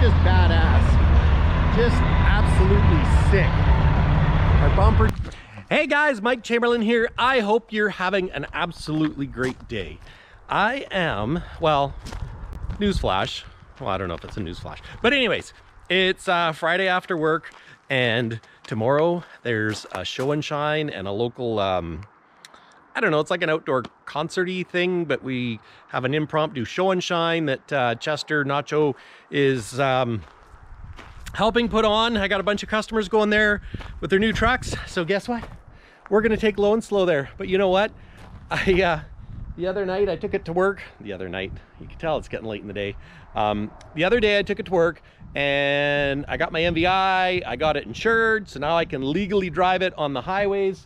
just badass. Just absolutely sick. Our bumper. Hey guys, Mike Chamberlain here. I hope you're having an absolutely great day. I am, well, newsflash. Well, I don't know if it's a newsflash, but anyways, it's Friday after work, and tomorrow there's a show and shine and a local, I don't know, it's like an outdoor concert-y thing, but we have an impromptu show and shine that Chester Nacho is helping put on. I got a bunch of customers going there with their new trucks, so guess what? We're gonna take low and slow there. But you know what? The other night I took it to work. The other night, you can tell it's getting late in the day. The other day I took it to work and I got my MVI, I got it insured, so now I can legally drive it on the highways,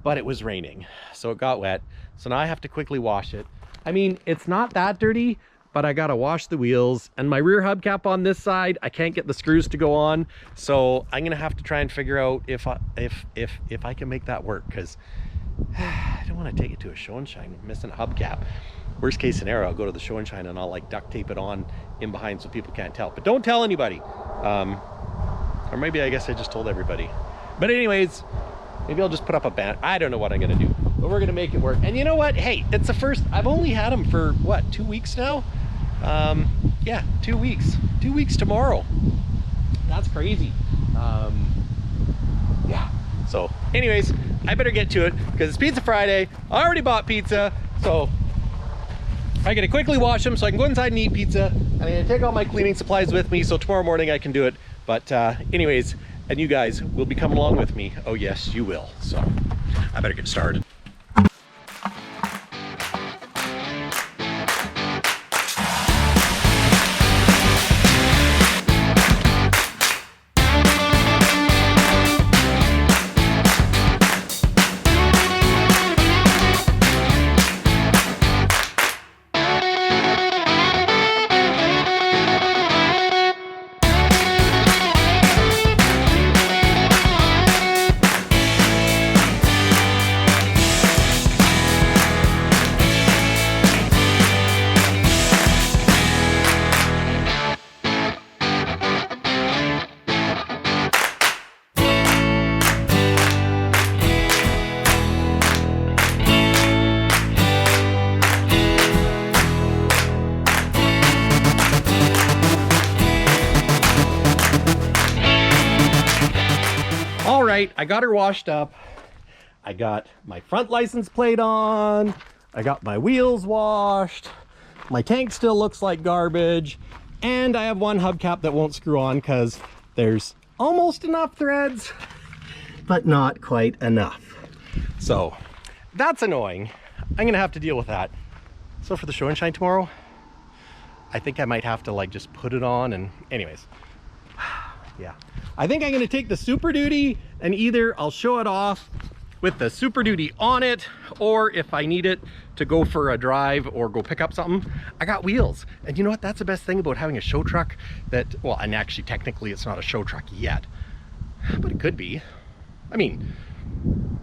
but it was raining, so it got wet. So now I have to quickly wash it. I mean, it's not that dirty, but I gotta wash the wheels, and my rear hubcap on this side, I can't get the screws to go on, so I'm gonna have to try and figure out if I can make that work, because I don't want to take it to a show and shine missing a hubcap. Worst case scenario, I'll go to the show and shine and I'll like duct tape it on in behind so people can't tell. But don't tell anybody. Or maybe I guess I just told everybody. But anyways, maybe I'll just put up a banner. I don't know what I'm gonna do, but we're gonna make it work. And you know what? Hey, it's the first. I've only had them for what, 2 weeks now? Yeah, 2 weeks. 2 weeks tomorrow. That's crazy. Yeah. So anyways, I better get to it because it's Pizza Friday. I already bought pizza, so I gotta quickly wash them so I can go inside and eat pizza. I'm gonna take all my cleaning supplies with me so tomorrow morning I can do it. But anyways, and you guys will be coming along with me. Oh yes, you will. So I better get started. I got her washed up. I got my front license plate on. I got my wheels washed. My tank still looks like garbage. And I have one hubcap that won't screw on because there's almost enough threads, but not quite enough. So that's annoying. I'm gonna have to deal with that. So for the show and shine tomorrow, I think I might have to like just put it on and anyways. Yeah, I think I'm gonna take the Super Duty and either I'll show it off with the Super Duty on it, or if I need it to go for a drive or go pick up something, I got wheels. And you know what? That's the best thing about having a show truck that, well, and actually technically it's not a show truck yet, but it could be. I mean,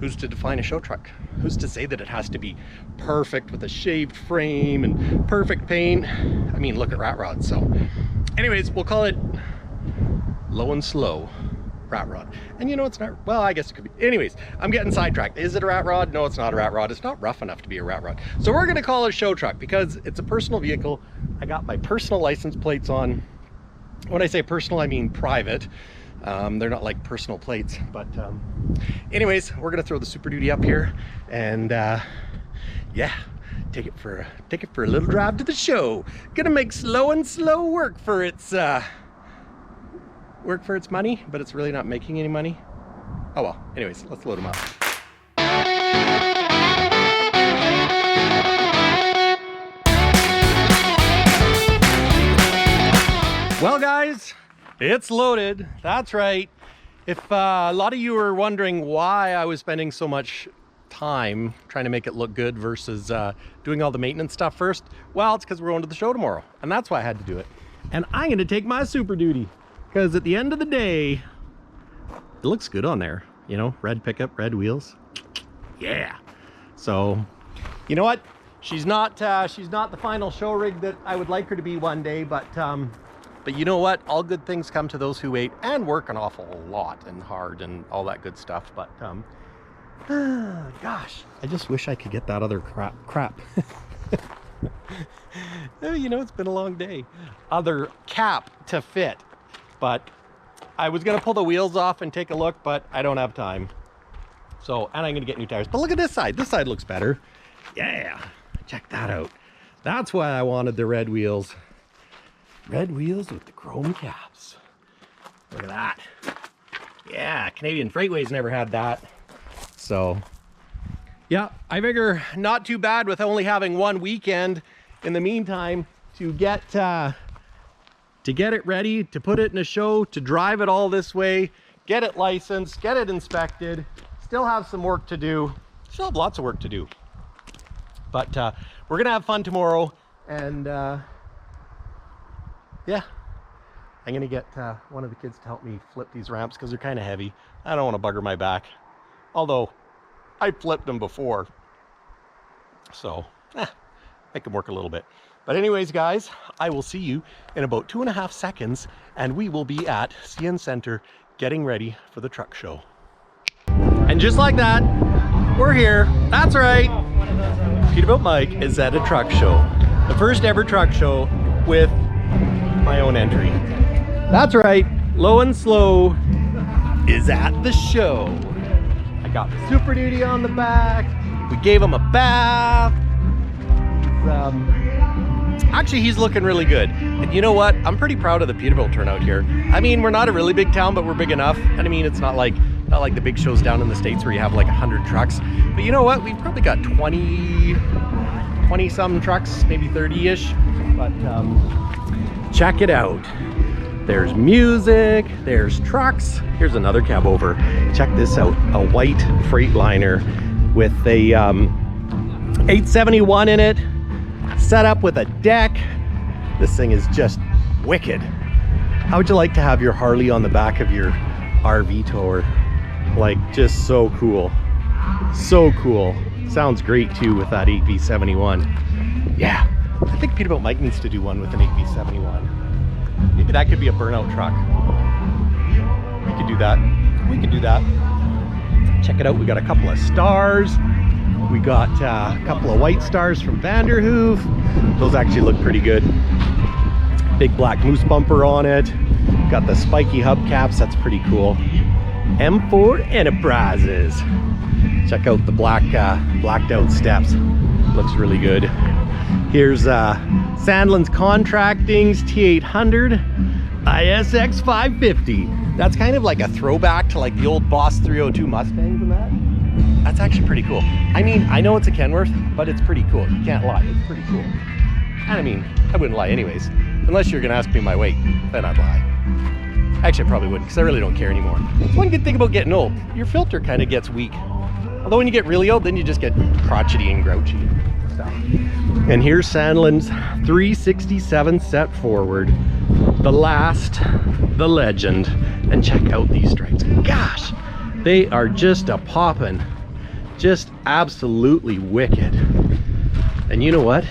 who's to define a show truck? Who's to say that it has to be perfect with a shaved frame and perfect paint? I mean, look at Rat Rod. So anyways, we'll call it low and slow Rat Rod. And you know, it's not, well, I guess it could be. Anyways, I'm getting sidetracked. Is it a Rat Rod? No, it's not a Rat Rod. It's not rough enough to be a Rat Rod. So we're gonna call it a show truck because it's a personal vehicle. I got my personal license plates on. When I say personal, I mean private. They're not like personal plates, but anyways, we're gonna throw the Super Duty up here and yeah, take it for a little drive to the show. Gonna make slow and slow work for its money, but it's really not making any money. Oh well, anyways, let's load them up. Well guys, it's loaded. That's right. If a lot of you are wondering why I was spending so much time trying to make it look good versus doing all the maintenance stuff first, well, it's because we're going to the show tomorrow, and that's why I had to do it. And I'm gonna take my Super Duty because at the end of the day, it looks good on there. You know, red pickup, red wheels. Yeah. So, you know what? She's not the final show rig that I would like her to be one day, but But you know what? All good things come to those who wait and work an awful lot and hard and all that good stuff. But gosh, I just wish I could get that other crap. You know, it's been a long day. Other cap to fit. But I was gonna pull the wheels off and take a look, but I don't have time. So, and I'm gonna get new tires. But look at this side. This side looks better. Yeah, check that out. That's why I wanted the red wheels. Red wheels with the chrome caps. Look at that. Yeah, Canadian Freightways never had that. So, yeah, I figure not too bad with only having one weekend in the meantime to get it ready, to put it in a show, to drive it all this way, get it licensed, get it inspected. Still have some work to do. Still have lots of work to do. But we're gonna have fun tomorrow, and yeah, I'm gonna get one of the kids to help me flip these ramps because they're kind of heavy. I don't want to bugger my back, although I flipped them before, so make them work a little bit. But anyways, guys, I will see you in about 2.5 seconds, and we will be at CN Center getting ready for the truck show. And just like that, we're here. That's right. Peterbilt Mike is at a truck show. The first ever truck show with my own entry. That's right. Low and Slow is at the show. I got the Super Duty on the back. We gave him a bath. Actually, he's looking really good. And you know what? I'm pretty proud of the Peterbilt turnout here. I mean, we're not a really big town, but we're big enough. And I mean, it's not like the big shows down in the States where you have like 100 trucks. But you know what? We've probably got 20 some trucks, maybe 30-ish. But check it out. There's music, there's trucks. Here's another cab over. Check this out. A white Freightliner with a 871 in it. Set up with a deck. This thing is just wicked. How would you like to have your Harley on the back of your RV tower? Like, just so cool. So cool. Sounds great too with that 8V71. Yeah, I think Peterbilt Mike needs to do one with an 8V71. Maybe that could be a burnout truck. We could do that. We could do that. Check it out. We got a couple of stars. We got a couple of white stars from Vanderhoof. Those actually look pretty good. Big black moose bumper on it. Got the spiky hubcaps. That's pretty cool. M4 Enterprises. Check out the blacked out steps. Looks really good. Here's Sandlin's Contracting's T800 ISX 550. That's kind of like a throwback to like the old Boss 302 Mustangs and that. That's actually pretty cool. I mean, I know it's a Kenworth, but it's pretty cool. You can't lie, it's pretty cool. And I mean, I wouldn't lie anyways. Unless you're gonna ask me my weight, then I'd lie. Actually, I probably wouldn't, because I really don't care anymore. It's one good thing about getting old. Your filter kind of gets weak. Although when you get really old, then you just get crotchety and grouchy. So. And here's Sandlin's 367 set forward. The last, the legend. And check out these stripes. Gosh, they are just a poppin'. Just absolutely wicked. And you know what?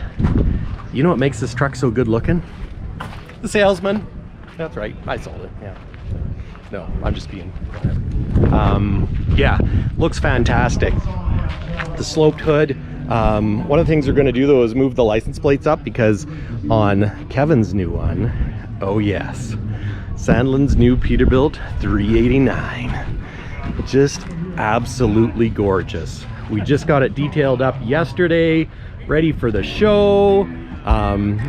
You know what makes this truck so good looking? The salesman. That's right, I sold it, yeah. No, I'm just being whatever. Yeah, looks fantastic. The sloped hood. One of the things we're gonna do though is move the license plates up, because on Kevin's new one, oh yes, Sandlin's new Peterbilt 389. Just absolutely gorgeous. We just got it detailed up yesterday, ready for the show.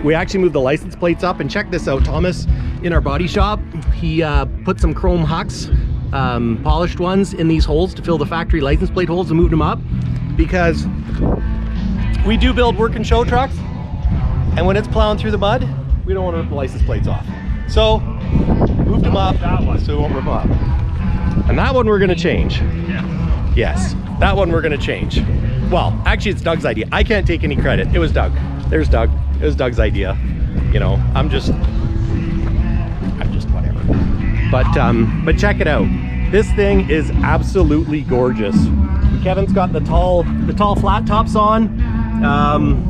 We actually moved the license plates up, and check this out, Thomas in our body shop, he put some chrome hucks, polished ones, in these holes to fill the factory license plate holes and moved them up, because we do build work and show trucks, and when it's plowing through the mud, we don't want to rip the license plates off. So moved them up so we won't rip them up. And that one we're gonna change. Yeah. Yes, that one we're gonna change. Well, actually it's Doug's idea. I can't take any credit. It was Doug. There's Doug. It was Doug's idea. You know, I'm just whatever. But check it out. This thing is absolutely gorgeous. Kevin's got the tall flat tops on.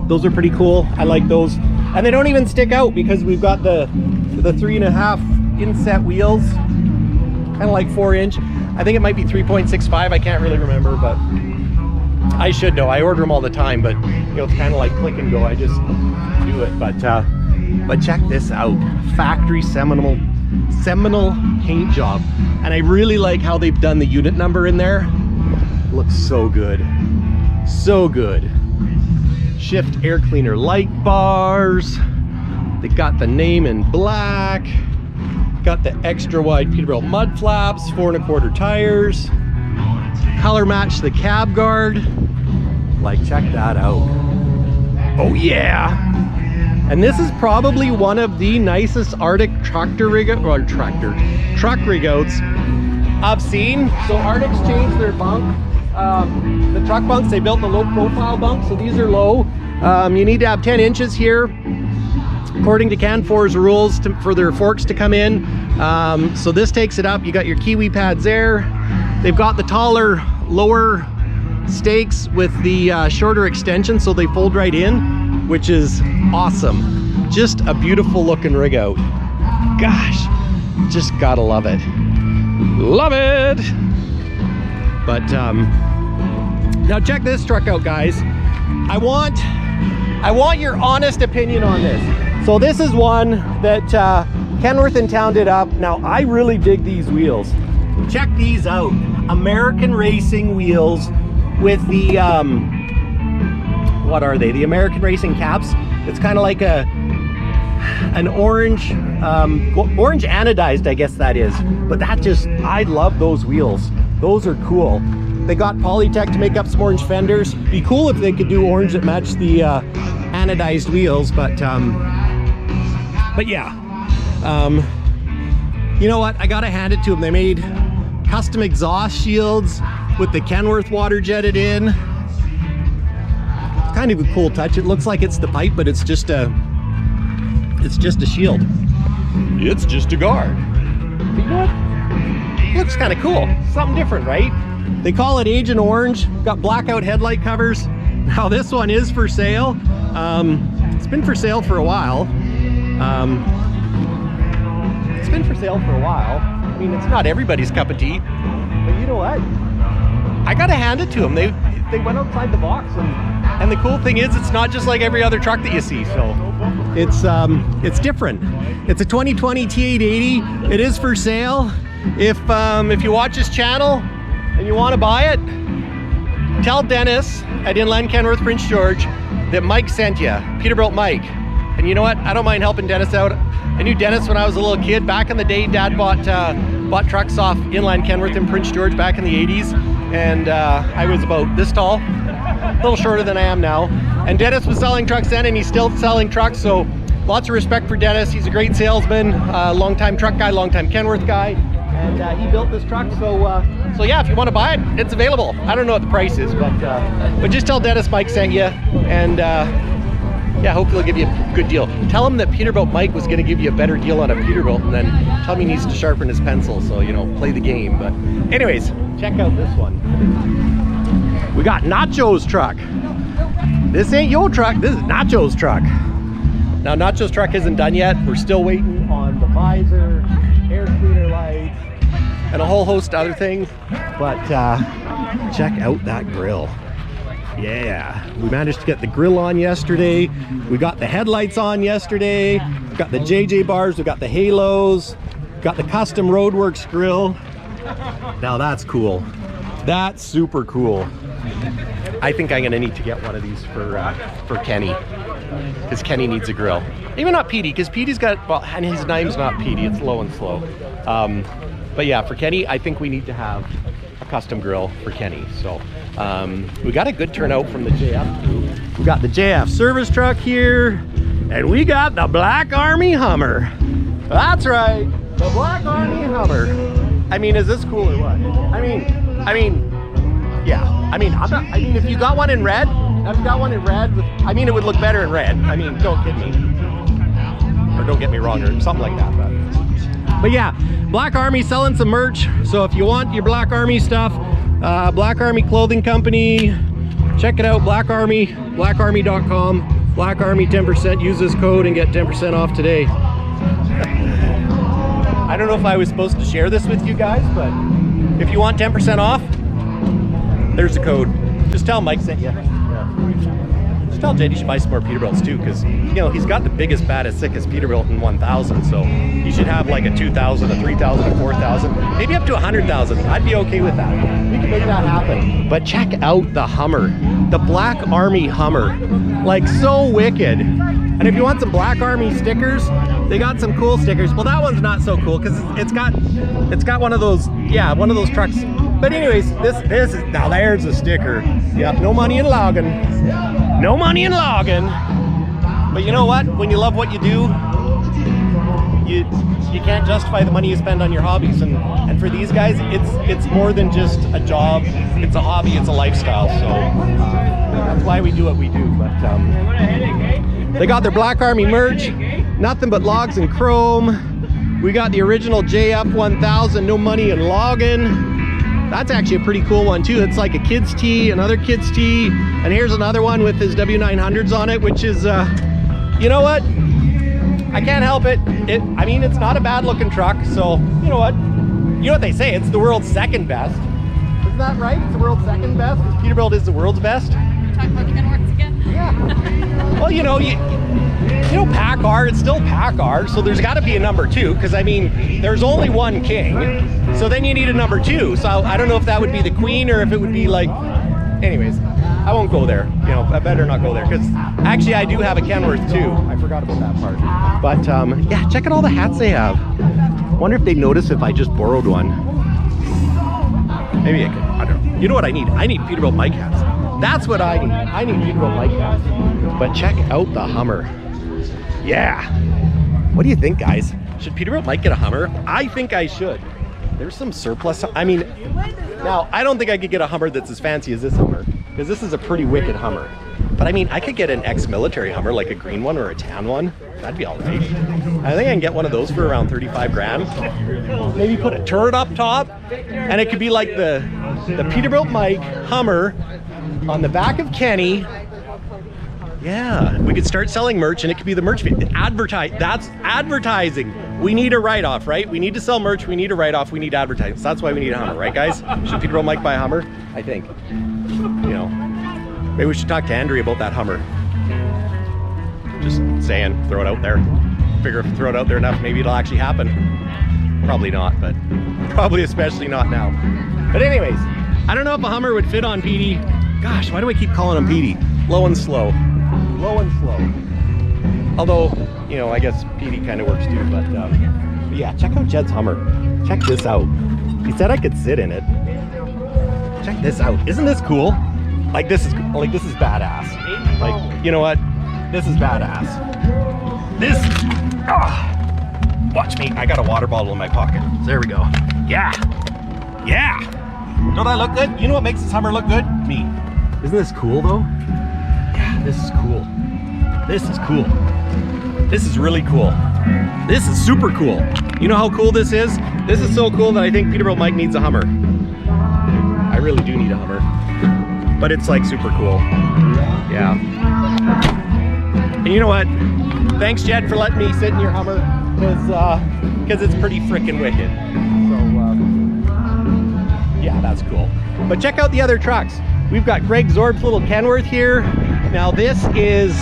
Those are pretty cool. I like those. And they don't even stick out because we've got the 3.5 inset wheels, kind of like 4-inch. I think it might be 3.65. I can't really remember, but I should know. I order them all the time, but you know, it's kind of like click and go. I just do it. But check this out. Factory Seminole paint job. And I really like how they've done the unit number in there. Looks so good. So good. Shift air cleaner light bars. They got the name in black. Got the extra wide Peterbilt mud flaps, 4 1/4 tires. Color match the cab guard. Like, check that out. Oh yeah. And this is probably one of the nicest Arctic truck rig outs I've seen. So Arctic's changed their bunk. The truck bunks, they built the low profile bunks, so these are low. You need to have 10 inches here, according to Canfor's rules, for their forks to come in. So this takes it up. You got your kiwi pads there. They've got the taller, lower stakes with the shorter extension, so they fold right in, which is awesome. Just a beautiful looking rig out. Gosh, just gotta love it. Love it! But now check this truck out, guys. I want your honest opinion on this. So this is one that Kenworth in town did up. Now I really dig these wheels. Check these out. American Racing wheels with the what are they? The American Racing caps. It's kind of like an orange orange anodized, I guess that is. But that just, I love those wheels. Those are cool. They got Polytech to make up some orange fenders. Be cool if they could do orange that matched the anodized wheels, but yeah. You know what? I gotta hand it to them. They made custom exhaust shields with the Kenworth water jetted in. It's kind of a cool touch. It looks like it's the pipe, but it's just a shield. It's just a guard. But you know what? Looks kind of cool. Something different, right? They call it Agent Orange. Got blackout headlight covers. Now this one is for sale. It's been for sale for a while. I mean, it's not everybody's cup of tea, but you know what? I gotta hand it to them. They went outside the box, and the cool thing is, it's not just like every other truck that you see. So it's different. It's a 2020 T880. It is for sale. If you watch this channel and you want to buy it, tell Dennis at Inland Kenworth Prince George that Mike sent you, Peterbilt Mike. And you know what? I don't mind helping Dennis out. I knew Dennis when I was a little kid. Back in the day, Dad bought trucks off Inland Kenworth in Prince George back in the 80s. And I was about this tall, a little shorter than I am now. And Dennis was selling trucks then, and he's still selling trucks. So lots of respect for Dennis. He's a great salesman, longtime truck guy, longtime Kenworth guy. And he built this truck, so yeah, if you want to buy it, it's available. I don't know what the price is, but just tell Dennis Mike sent you, and yeah, hopefully he'll give you a good deal. Tell him that Peterbilt Mike was going to give you a better deal on a Peterbilt, and then tell him he needs to sharpen his pencil, so, you know, play the game. But anyways, check out this one. We got Nacho's truck. This ain't your truck, this is Nacho's truck. Now, Nacho's truck isn't done yet. We're still waiting on the visor, air cleaner lights, and a whole host of other things. But check out that grill. Yeah, we managed to get the grill on yesterday. We got the headlights on yesterday. We got the JJ bars, we got the halos, got the custom Roadworks grill. Now that's cool. That's super cool. I think I'm gonna need to get one of these for Kenny, because Kenny needs a grill. Even not Petey, because Petey's got, well, and his name's not Petey, it's Low and Slow. But yeah, for Kenny, I think we need to have a custom grill for Kenny. So we got a good turnout from the JF crew. We got the JF service truck here, and we got the Black Army Hummer. That's right, the Black Army Hummer. I mean, is this cool or what? I mean, yeah. I mean, if you got one in red, I mean, it would look better in red. I mean, don't kid me. Or don't get me wrong, or something like that. But yeah, Black Army selling some merch. So if you want your Black Army stuff, Black Army Clothing Company, check it out, Black Army, blackarmy.com. Black Army 10%, use this code and get 10% off today. I don't know if I was supposed to share this with you guys, but if you want 10% off, there's the code. Just tell Mike sent you. Just tell Jed you should buy some more Peterbilts too, because you know he's got the biggest, baddest, sickest Peterbilt in 1,000, so he should have like a 2,000, a 3,000, a 4,000, maybe up to 100,000. I'd be okay with that. We can make that happen. But check out the Hummer, the Black Army Hummer, like so wicked. And if you want some Black Army stickers, they got some cool stickers. Well, that one's not so cool because it's got one of those, yeah, one of those trucks. But anyways, this is, now there's a sticker. Yep, no money in logging. No money in logging. But you know what? When you love what you do, you can't justify the money you spend on your hobbies. And for these guys, it's more than just a job. It's a hobby, it's a lifestyle. So that's why we do what we do. But they got their Black Army merch, nothing but logs and chrome. We got the original JF 1000, no money in logging. That's actually a pretty cool one too. It's like a kid's tee, another kid's tee, and here's another one with his W900s on it, which is, you know what? I can't help it. I mean, it's not a bad looking truck, so you know what? You know what they say, it's the world's second best. Isn't that right? It's the world's second best, because Peterbilt is the world's best. You're talking about Kenworth again? Yeah. Well, you know, PACCAR, it's still PACCAR, so there's got to be a number 2, because I mean, there's only one king, so then you need a number 2. So I don't know if that would be the Queen or if it would be like, anyways, I won't go there. You know, I better not go there, because actually I do have a Kenworth too. I forgot about that part. But yeah, check out all the hats they have. Wonder if they notice if I just borrowed one. Maybe I could, I don't know. You know what I need? I need Peterbilt Mike hats. That's what I need. I need Peterbilt Mike hats. But check out the Hummer. Yeah. What do you think, guys? Should Peterbilt Mike get a Hummer? I think I should. There's some surplus. I mean, now I don't think I could get a Hummer that's as fancy as this Hummer, because this is a pretty wicked Hummer. But I mean, I could get an ex-military Hummer, like a green one or a tan one. That'd be all right. I think I can get one of those for around 35 grand. Maybe put a turret up top, and it could be like the Peterbilt Mike Hummer on the back of Kenny. Yeah, we could start selling merch, and it could be the merch. That's advertising. We need a write-off, right? We need to sell merch, we need a write-off, we need advertising. So that's why we need a Hummer, right guys? Should Peterbilt Mike buy a Hummer? I think. You know, maybe we should talk to Andrea about that Hummer. Just saying, throw it out there. Figure if throw it out there enough, maybe it'll actually happen. Probably not, but probably especially not now. But anyways, I don't know if a Hummer would fit on Petey. Gosh, why do I keep calling him Petey? Low and slow. Low and slow. Although, you know, I guess Petey kind of works too, but yeah, check out Jed's Hummer. Check this out. He said I could sit in it. Check this out. Isn't this cool? Like this is badass. Like, you know what? This is badass. This, watch me. I got a water bottle in my pocket. So there we go. Yeah. Yeah. Don't I look good? You know what makes this Hummer look good? Me. Isn't this cool though? Yeah, this is cool. This is cool. This is really cool. This is super cool. You know how cool this is? This is so cool that I think Peterbilt Mike needs a Hummer. I really do need a Hummer. But it's like super cool. Yeah. And you know what? Thanks, Jed, for letting me sit in your Hummer, because it's pretty freaking wicked. So yeah, that's cool. But check out the other trucks. We've got Greg Zorb's little Kenworth here. Now this is,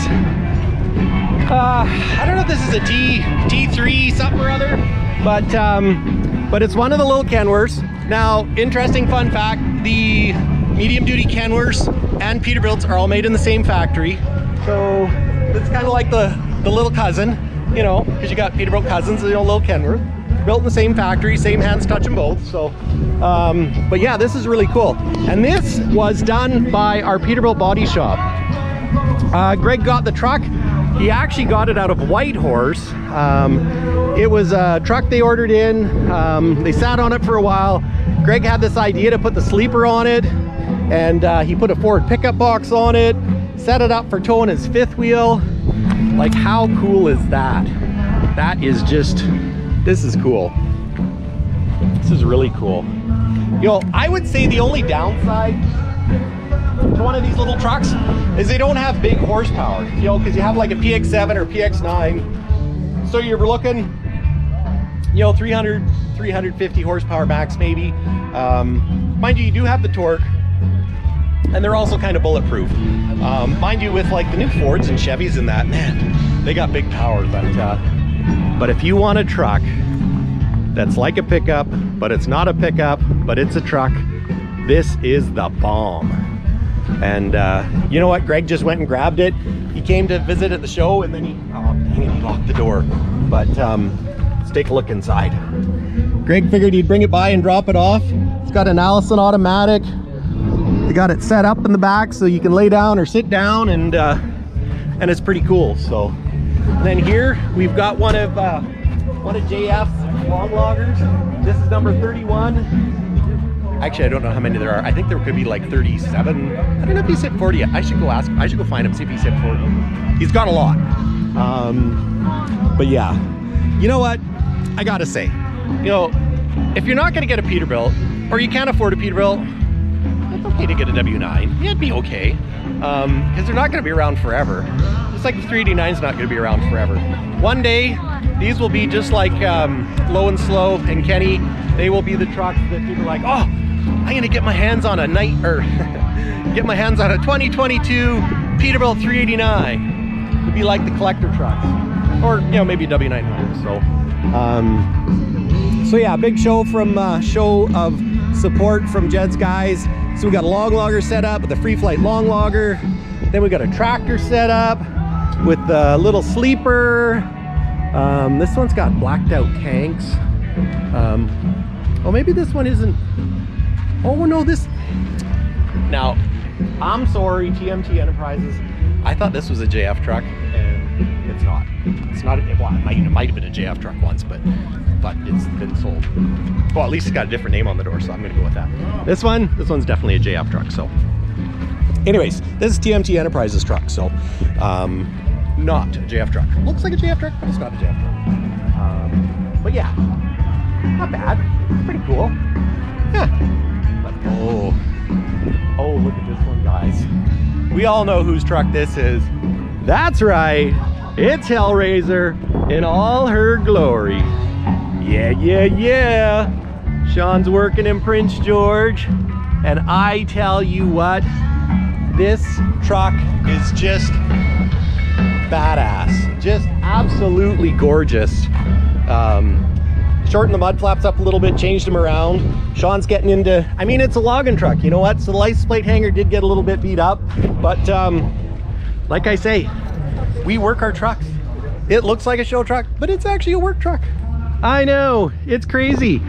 I don't know if this is a T3 something or other, but it's one of the little Kenworths. Now, interesting fun fact, the medium duty Kenworths and Peterbilts are all made in the same factory. So it's kind of like the little cousin, you know, because you got Peterbilt cousins, you know, little Kenworth. Built in the same factory, same hands touch them both. So, but yeah, this is really cool. And this was done by our Peterbilt body shop. Greg got the truck. He actually got it out of Whitehorse. It was a truck they ordered in. They sat on it for a while. Greg had this idea to put the sleeper on it, and he put a Ford pickup box on it, set it up for towing his fifth wheel. Like, how cool is that? That is just, this is cool. This is really cool. You know, I would say the only downside to one of these little trucks is they don't have big horsepower, you know, because you have like a PX7 or PX9. So you're looking, you know, 300, 350 horsepower max maybe. Mind you, you do have the torque, and they're also kind of bulletproof. Mind you, with like the new Fords and Chevys and that, man, they got big power. But if you want a truck that's like a pickup, but it's not a pickup, but it's a truck, this is the bomb. And you know what? Greg just went and grabbed it. He came to visit at the show, and then he locked the door. But let's take a look inside. Greg figured he'd bring it by and drop it off. It's got an Allison automatic. They got it set up in the back so you can lay down or sit down, and it's pretty cool. So, and then here we've got one of JF's long loggers. This is number 31. Actually, I don't know how many there are. I think there could be like 37. I don't know if he's hit 40 yet. I should go ask him. I should go find him, see if he's hit 40. He's got a lot. But yeah, you know what? I gotta say, you know, if you're not gonna get a Peterbilt, or you can't afford a Peterbilt, it's okay to get a W9. Yeah, it'd be okay. Because they're not gonna be around forever. Just like the 389's not gonna be around forever. One day, these will be just like Low and Slow and Kenny. They will be the trucks that people are like, oh, I'm gonna get my hands on a get my hands on a 2022 Peterbilt 389. It'd be like the collector trucks, or you know, maybe a W900. So yeah, big show of support from Jed's guys. So we got a long logger set up with a free flight long logger. Then we got a tractor set up with a little sleeper. This one's got blacked out tanks. Oh, maybe this one isn't. Oh no, this. Now, I'm sorry, TMT Enterprises. I thought this was a JF truck, and it's not. It's not. Well, it might have been a JF truck once, but it's been sold. Well, at least it's got a different name on the door, so I'm gonna go with that. This one's definitely a JF truck. So, anyways, this is TMT Enterprises truck. So, not a JF truck. Looks like a JF truck, but it's not a JF truck. But yeah, not bad. Pretty cool. Yeah. But oh, look at this one, guys. We all know whose truck this is. That's right. It's Hellraiser in all her glory. Yeah. Sean's working in Prince George, and I tell you what, this truck is just badass. Just absolutely gorgeous. Shortened the mud flaps up a little bit, changed them around. Sean's getting into, I mean, it's a logging truck, you know what? So the license plate hanger did get a little bit beat up, but like I say, we work our trucks. It looks like a show truck, but it's actually a work truck. I know, it's crazy,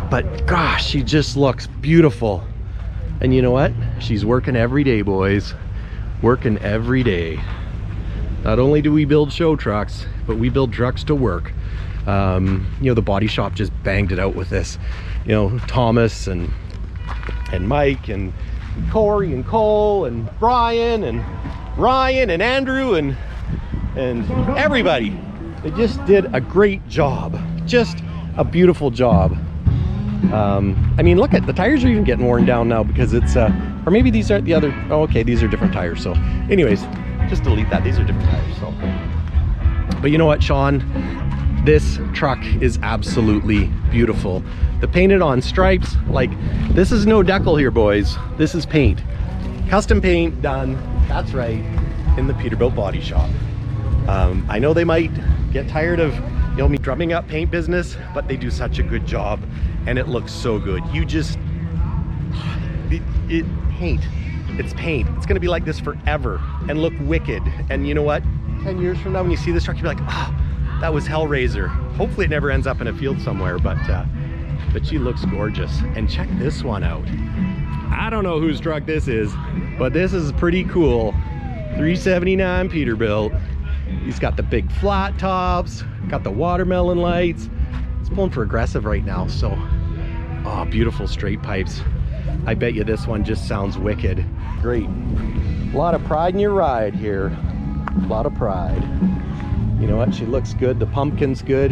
but gosh, she just looks beautiful. And you know what? She's working every day, boys. Working every day. Not only do we build show trucks, but we build trucks to work. You know, the body shop just banged it out with this. You know, Thomas and Mike and Corey and Cole and Brian and Ryan and Andrew and everybody. They just did a great job. Just a beautiful job. I mean, look at the tires are even getting worn down now because it's or maybe these aren't the other. Oh, okay, these are different tires. So anyways, just delete that. These are different tires. So, but you know what, Sean? This truck is absolutely beautiful. The painted on stripes, like this is no decal here, boys. This is paint. Custom paint done, that's right, in the Peterbilt body shop. I know they might get tired of, you know, me drumming up paint business, but they do such a good job and it looks so good. You just, paint. It's paint. It's gonna be like this forever and look wicked. And you know what? 10 years from now when you see this truck, you'll be like, ah, that was Hellraiser. Hopefully it never ends up in a field somewhere, but she looks gorgeous. And check this one out. I don't know whose truck this is, but this is pretty cool. 379 Peterbilt. He's got the big flat tops, got the watermelon lights. It's pulling for aggressive right now, so, oh, beautiful straight pipes. I bet you this one just sounds wicked. Great. A lot of pride in your ride here. A lot of pride. You know what? She looks good. The pumpkin's good.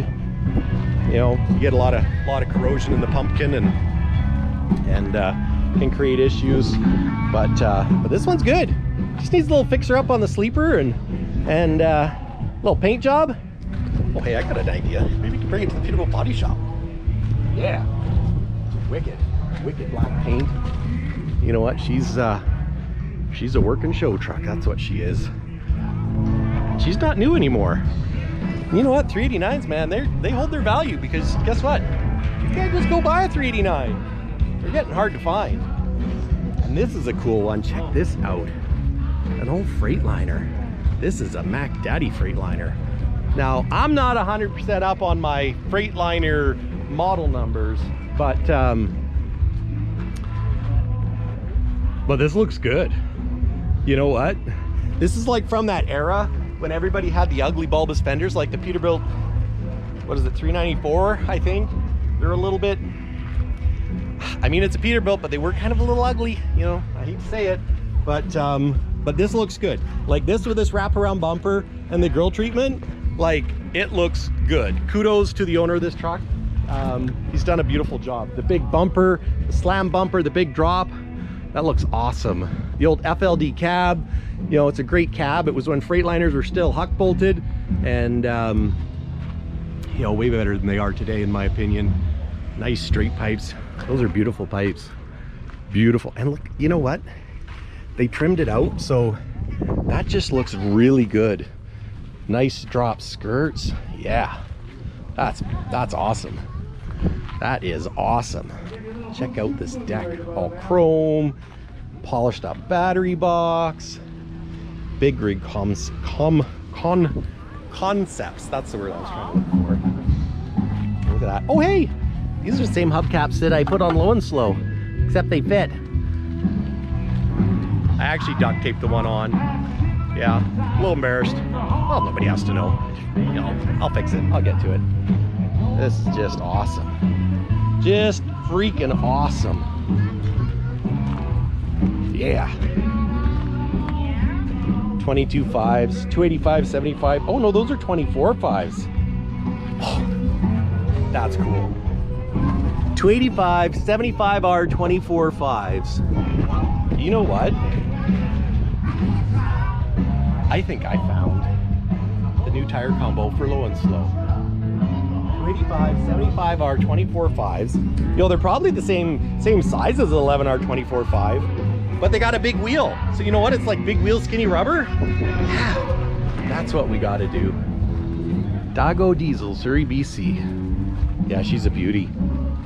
You know, you get a lot of corrosion in the pumpkin, and can create issues. But this one's good. Just needs a little fixer up on the sleeper and little paint job. Oh, hey, I got an idea. Maybe we can bring it to the Peterbilt body shop. Yeah, wicked black paint. You know what? She's a working show truck. That's what she is. She's not new anymore. You know what? 389s, man, they hold their value, because guess what? You can't just go buy a 389. They're getting hard to find. And this is a cool one. Check this out. An old Freightliner. This is a Mac Daddy Freightliner. Now, I'm not 100% up on my Freightliner model numbers, but this looks good. You know what? This is like from that era when everybody had the ugly bulbous fenders, like the Peterbilt, what is it, 394, I think. They're a little bit, I mean, it's a Peterbilt, but they were kind of a little ugly, you know, I hate to say it, but this looks good. Like this with this wraparound bumper and the grill treatment, like it looks good. Kudos to the owner of this truck. He's done a beautiful job. The big bumper, the slam bumper, the big drop, that looks awesome. The old FLD cab, you know, it's a great cab. It was when Freightliners were still huck bolted, and you know, way better than they are today, in my opinion. Nice straight pipes. Those are beautiful pipes. Beautiful. And look, you know what? They trimmed it out, so that just looks really good. Nice drop skirts. Yeah, that's awesome. That is awesome. Check out this deck, all chrome, polished up battery box, big rig concepts. That's the word I was trying to look for. Look at that. Oh, hey, these are the same hubcaps that I put on low and slow, except they fit. I actually duct taped the one on. Yeah, a little embarrassed. Well, nobody has to know. You know, I'll fix it. I'll get to it. This is just awesome. Just freaking awesome. Yeah. 22 5s, 285, 75. Oh no, those are 24 5s. Oh, that's cool. 285, 75R, 24 5s. You know what? I think I found the new tire combo for low and slow. 285, 75R, 24 5s. You know, they're probably the same size as the 11R 24 5, but they got a big wheel. So you know what? It's like big wheel, skinny rubber. Yeah, that's what we got to do. Dago Diesel, Surrey, BC. Yeah, she's a beauty.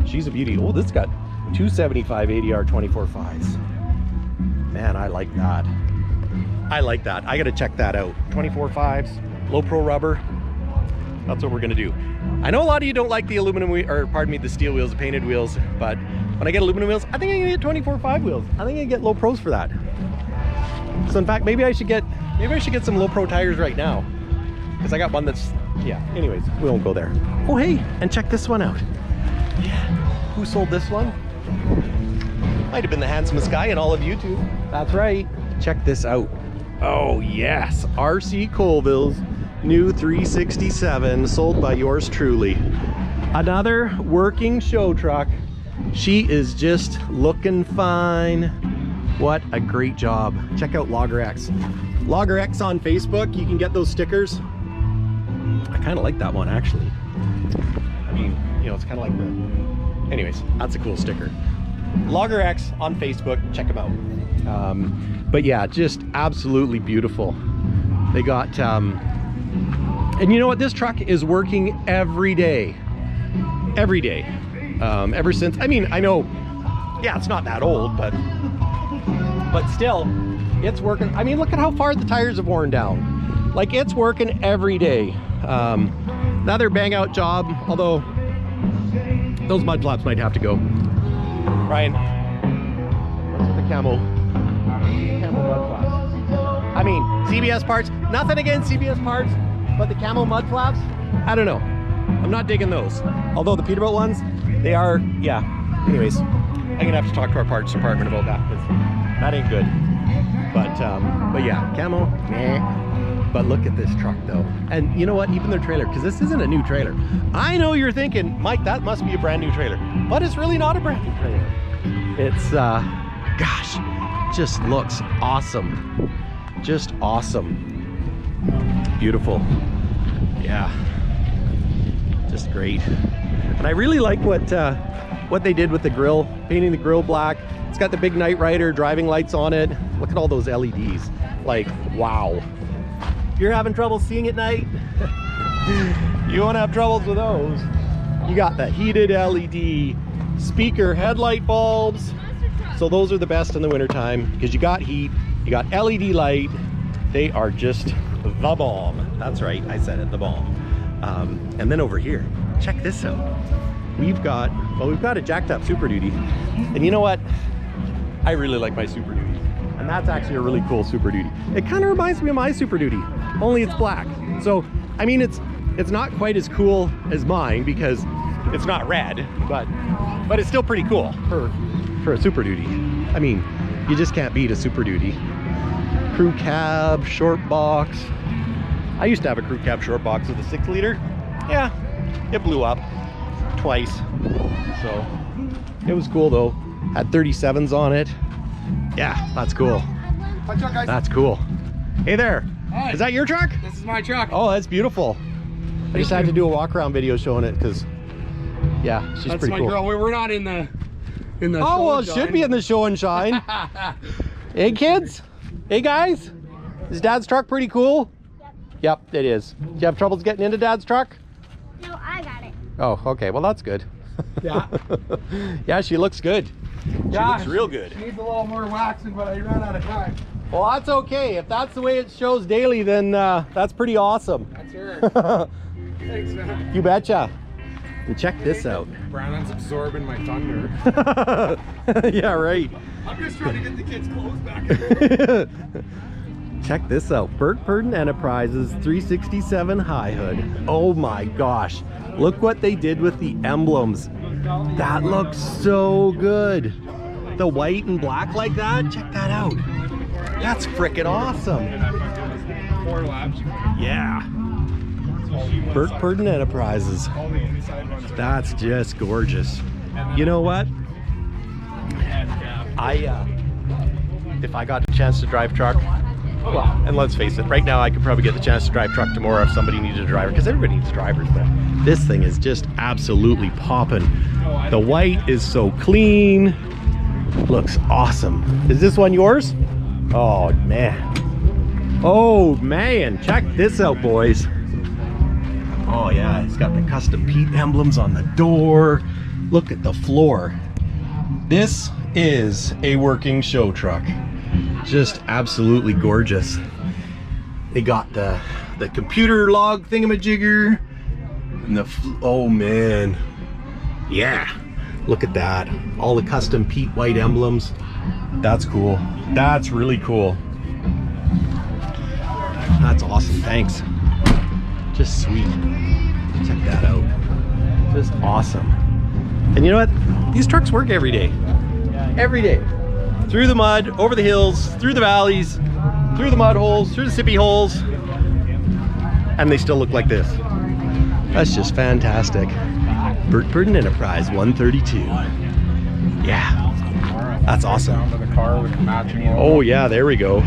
She's a beauty. Oh, this got 275 80R 24 5s. Man, I like that. I like that. I got to check that out. 24 5s, low pro rubber. That's what we're going to do. I know a lot of you don't like the aluminum the steel wheels, the painted wheels, but when I get aluminum wheels, I think I'm gonna get 24 5 wheels. I think I get low pros for that. So in fact, maybe I should get some low pro tires right now, because I got one that's, yeah, anyways, we won't go there. Oh hey, and check this one out. Yeah, who sold this one? Might have been the handsomest guy in all of YouTube. That's right. Check this out. Oh yes, RC Colville's new 367, sold by yours truly. Another working show truck. She is just looking fine. What a great job. Check out Logger X. Logger X on Facebook, you can get those stickers. I kind of like that one actually. I mean, you know, it's kind of like the, anyways, that's a cool sticker. Logger X on Facebook, check them out. But yeah, just absolutely beautiful. They got and you know what, this truck is working every day ever since, I mean, I know, yeah, it's not that old, but still it's working. I mean, look at how far the tires have worn down. Like, it's working every day. Another bang out job, although those mud flaps might have to go. Ryan, what's with the camo mud flaps? I mean, CBS parts, nothing against CBS parts, but the camo mud flaps, I don't know. I'm not digging those. Although the Peterbilt ones, they are, yeah. Anyways, I'm gonna have to talk to our parts department about that, because that ain't good. But yeah, camo, meh. But look at this truck though. And you know what, even their trailer, because this isn't a new trailer. I know you're thinking, Mike, that must be a brand new trailer. But it's really not a brand new trailer. It's, gosh, just looks awesome. Just awesome. Beautiful. Yeah. Just great. And I really like what they did with the grill, painting the grill black. It's got the big Night Rider driving lights on it. Look at all those LEDs. Like, wow. You're having trouble seeing at night? You won't have troubles with those. You got the heated LED speaker headlight bulbs. So those are the best in the wintertime because you got heat, you got LED light. They are just the bomb. That's right, I said it, the bomb. And then over here, check this out. We've got a jacked up Super Duty. And you know what? I really like my Super Duty. And that's actually a really cool Super Duty. It kind of reminds me of my Super Duty, only it's black. So, I mean, it's not quite as cool as mine because it's not red, but it's still pretty cool for a Super Duty. I mean, you just can't beat a Super Duty. Crew cab, short box. I used to have a crew cab short box with a 6-liter. Yeah, it blew up twice. So it was cool though. Had 37s on it. Yeah, that's cool. My truck, guys. That's cool. Hey there. Hi. Is that your truck? This is my truck. Oh, that's beautiful. I just had to do a walk around video showing it because, yeah, she's That's pretty my cool. girl. We're not in the Oh, well, it should be in the show and shine. Hey, kids. Hey, guys. Is Dad's truck pretty cool? Yep, it is. Do you have troubles getting into Dad's truck? No, I got it. Oh, okay. Well, that's good. Yeah. Yeah, she looks good. She looks real good. She needs a little more waxing, but I ran out of time. Well, that's okay. If that's the way it shows daily, then that's pretty awesome. That's her. Thanks, man. You betcha. And check this out. Brandon's absorbing my thunder. Yeah, right. I'm just trying to get the kids' clothes back. Check this out. Burt Purdon Enterprises 367 high hood. Oh my gosh. Look what they did with the emblems. That looks so good. The white and black like that. Check that out. That's freaking awesome. 4 laps. Yeah. Burt Purdon Enterprises. That's just gorgeous. You know what? If I got the chance to drive truck, well, and let's face it, right now I could probably get the chance to drive truck tomorrow if somebody needed a driver, because everybody needs drivers, but this thing is just absolutely popping. The white is so clean. Looks awesome. Is this one yours? Oh, man. Oh, man. Check this out, boys. Oh, yeah. It's got the custom Pete emblems on the door. Look at the floor. This is a working show truck. Just absolutely gorgeous. They got the computer log thingamajigger and oh man, yeah, look at that, all the custom Pete white emblems. That's cool. That's really cool. That's awesome. Thanks. Just sweet. Check that out. Just awesome. And you know what, these trucks work every day. Every day. Through the mud, over the hills, through the valleys, through the mud holes, through the sippy holes, and they still look like this. That's just fantastic. Burt Purdon Enterprise 132. Yeah, that's awesome. Down to the car with the matching logo. Oh yeah, there we go.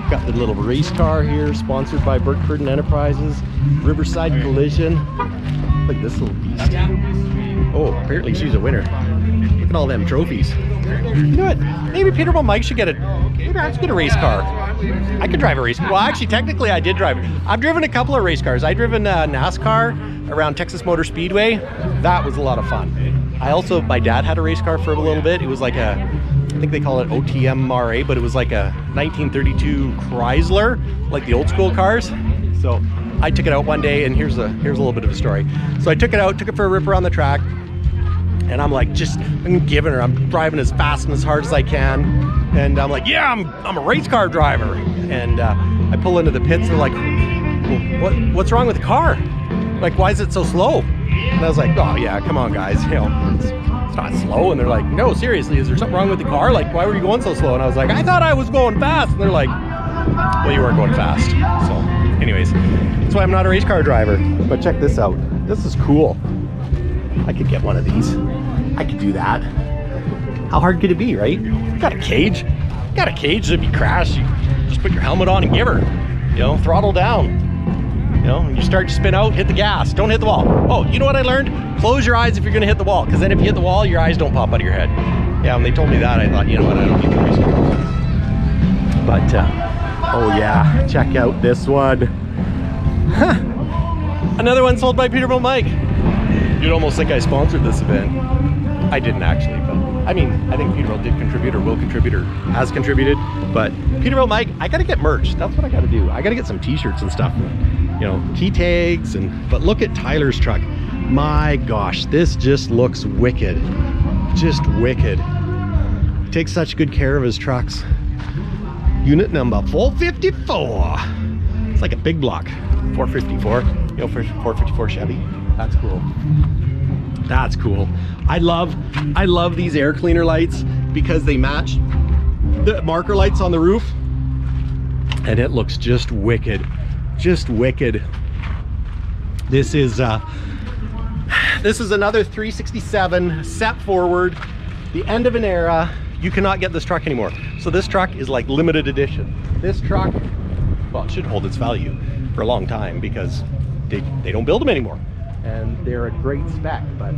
Got the little race car here, sponsored by Burt Purdon Enterprises. Riverside Collision. Look at this little beast. Oh, apparently she's a winner. Look at all them trophies. You know what? Maybe Peterbilt Mike should get a race car. I could drive a race car. Well, actually, technically, I did drive. I've driven a couple of race cars. I've driven NASCAR around Texas Motor Speedway. That was a lot of fun. My dad had a race car for a little bit. It was like I think they call it OTM RA, but it was like a 1932 Chrysler, like the old school cars. So I took it out one day, and here's a little bit of a story. So I took it for a rip around the track. And I'm like, I'm giving her, I'm driving as fast and as hard as I can. And I'm like, yeah, I'm a race car driver. And I pull into the pits, they're like, well, what's wrong with the car? Like, why is it so slow? And I was like, oh yeah, come on guys, you know, it's not slow. And they're like, no, seriously, is there something wrong with the car? Like, why were you going so slow? And I was like, I thought I was going fast. And they're like, well, you weren't going fast. So anyways, that's why I'm not a race car driver. But check this out. This is cool. I could get one of these. I could do that. How hard could it be, right? You got a cage. You got a cage. If you crash, you just put your helmet on and give her. You know, throttle down. You know, and you start to spin out, hit the gas. Don't hit the wall. Oh, you know what I learned? Close your eyes if you're gonna hit the wall, because then if you hit the wall, your eyes don't pop out of your head. Yeah, when they told me that, I thought, you know what, I don't need to risk it. But, oh yeah, check out this one. Huh. Another one sold by Peterbilt Mike. You'd almost think I sponsored this event. I didn't actually, but I mean, I think Peterbilt did contribute or will contribute or has contributed. But Peterbilt Mike, I gotta get merch. That's what I gotta do. I gotta get some t-shirts and stuff. You know, key tags but look at Tyler's truck. My gosh, this just looks wicked. Just wicked. He takes such good care of his trucks. Unit number 454. It's like a big block. 454. You know, for 454 Chevy. That's cool. That's cool. I love these air cleaner lights because they match the marker lights on the roof, and it looks just wicked. Just wicked. This is another 367 set forward, the end of an era. You cannot get this truck anymore. So this truck is like limited edition. This truck, well, it should hold its value for a long time because they don't build them anymore. And they're a great spec, but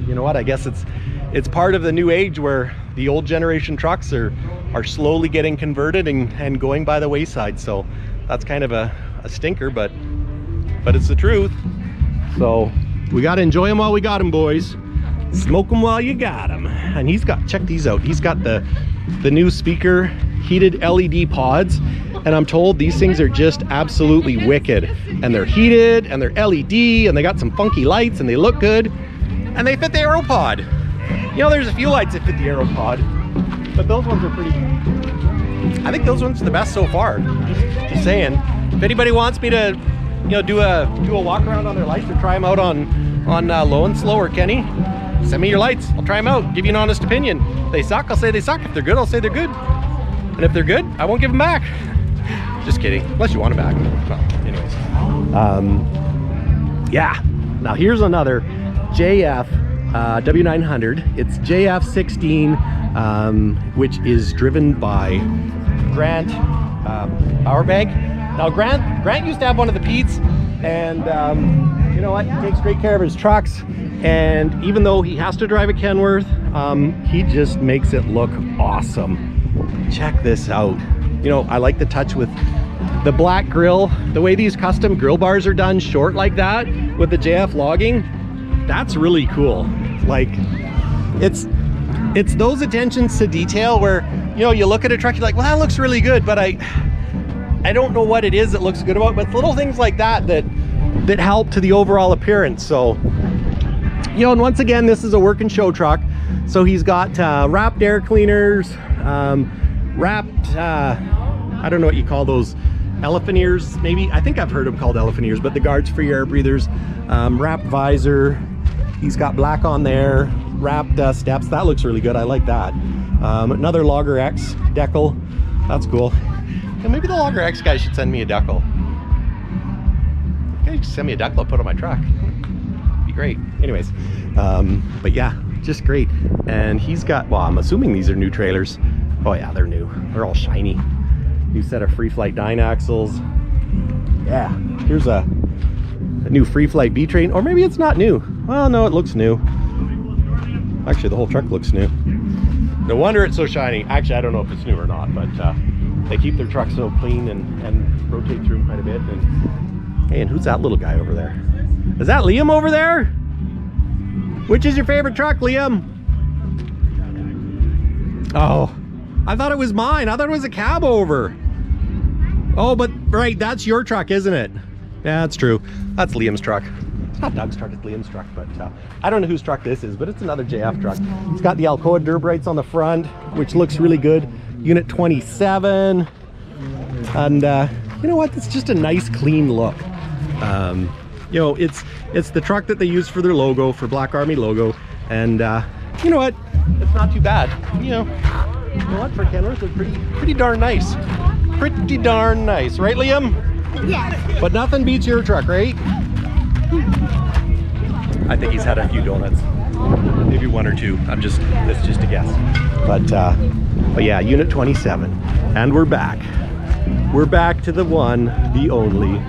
you know what? I guess it's part of the new age where the old generation trucks are slowly getting converted and going by the wayside. So that's kind of a stinker, but it's the truth. So we got to enjoy them while we got them, boys. Smoke them while you got them. And he's got, check these out. He's got the new speaker heated LED pods. And I'm told these things are just absolutely wicked. And they're heated and they're LED and they got some funky lights and they look good. And they fit the AeroPod. You know, there's a few lights that fit the AeroPod, but those ones are pretty, I think those ones are the best so far. Just saying. If anybody wants me to, you know, do a walk around on their lights or try them out on Low and Slow or Kenny, send me your lights. I'll try them out, give you an honest opinion. If they suck, I'll say they suck. If they're good, I'll say they're good. And if they're good, I won't give them back. Just kidding, unless you want them back. Well, anyways. Yeah, now here's another JF W900. It's JF16, which is driven by Grant Power Bank. Now Grant used to have one of the Pete's, and you know what? He takes great care of his trucks. And even though he has to drive a Kenworth, he just makes it look awesome. Check this out. You know, I like the touch with the black grill, the way these custom grill bars are done short like that with the JF logging. That's really cool. Like, it's those attentions to detail where, you know, you look at a truck, you're like, well, that looks really good, but I don't know what it is that looks good about it, but it's little things like that help to the overall appearance. So, you know, and once again, this is a work and show truck. So he's got wrapped air cleaners, wrapped, I don't know what you call those, elephant ears, maybe. I think I've heard them called elephant ears, but the guards for your air breathers, wrapped visor. He's got black on there, wrapped steps. That looks really good. I like that. Another Logger X decal. That's cool. Yeah, maybe the Logger X guy should send me a decal. Okay, just send me a decal I'll put on my truck. Be great. Anyways, but yeah, just great. And he's got, well, I'm assuming these are new trailers. Oh yeah, they're new. They're all shiny. New set of Free Flight Dyne axles. Yeah, here's a new Free Flight B train, or maybe it's not new. Well, no, it looks new. Actually, the whole truck looks new. No wonder it's so shiny. Actually, I don't know if it's new or not, but they keep their trucks so clean and rotate through them quite a bit. And hey, and who's that little guy over there? Is that Liam over there? Which is your favorite truck, Liam? Oh, I thought it was mine. I thought it was a cab over. Oh, but right, that's your truck, isn't it? Yeah, that's true. That's Liam's truck. It's not Doug's truck, it's Liam's truck, but I don't know whose truck this is, but it's another JF truck. It's got the Alcoa Durb Brights on the front, which looks really good. Unit 27. And you know what? It's just a nice, clean look. You know, it's the truck that they use for their logo, for Black Army logo. And you know what? It's not too bad. You know what? For Kenworth, it's pretty darn nice. Pretty darn nice, right, Liam? Yes. But nothing beats your truck, right? I think he's had a few donuts. Maybe one or two. That's just a guess. But yeah, unit 27. And we're back. We're back to the one, the only,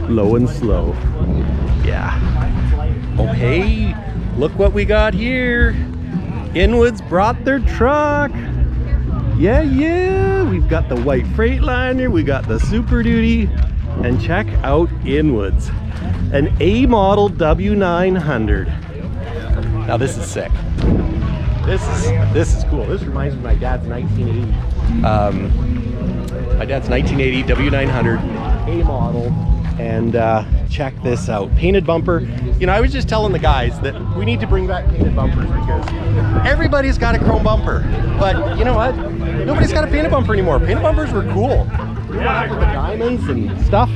low and slow. Yeah. Oh, hey, look what we got here. Inwood's brought their truck. Yeah. We've got the white Freightliner. We got the Super Duty. And check out Inwood's. An A model W900. Now this is sick. This is cool. This reminds me of my dad's 1980. My dad's 1980 W900 A model. And check this out. Painted bumper. You know, I was just telling the guys that we need to bring back painted bumpers because everybody's got a chrome bumper. But you know what? Nobody's got a painted bumper anymore. Painted bumpers were cool. With the diamonds and stuff.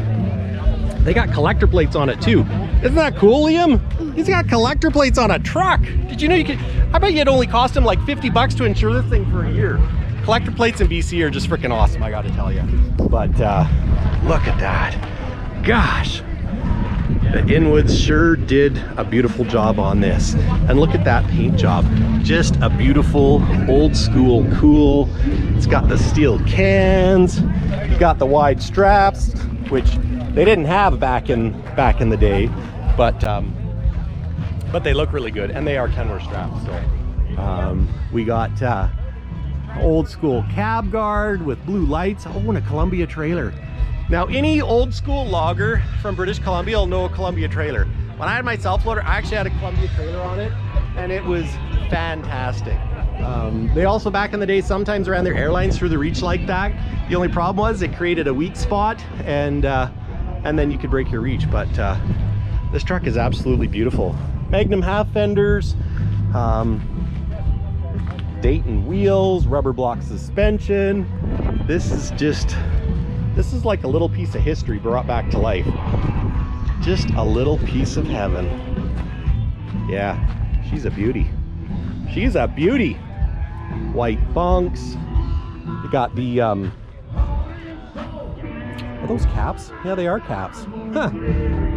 They got collector plates on it too. Isn't that cool, Liam? He's got collector plates on a truck. Did you know you could? I bet you it only cost him like 50 bucks to insure this thing for a year. Collector plates in BC are just freaking awesome, I gotta tell you. But look at that. Gosh, the Inwoods sure did a beautiful job on this. And look at that paint job. Just a beautiful, old school, cool. It's got the steel cans, got the wide straps, which they didn't have back in the day, but they look really good, and they are Kenworth straps. So we got old school cab guard with blue lights. Oh, and a Columbia trailer. Now, any old school logger from British Columbia will know a Columbia trailer. When I had my self-loader, I actually had a Columbia trailer on it, and it was fantastic. They also, back in the day, sometimes ran their airlines through the reach like that. The only problem was it created a weak spot, and then you could break your reach. But this truck is absolutely beautiful. Magnum half fenders, Dayton wheels, rubber block suspension. This is like a little piece of history brought back to life. Just a little piece of heaven. Yeah, she's a beauty. She's a beauty. White bunks. You got the are those caps? Yeah, they are caps. Huh.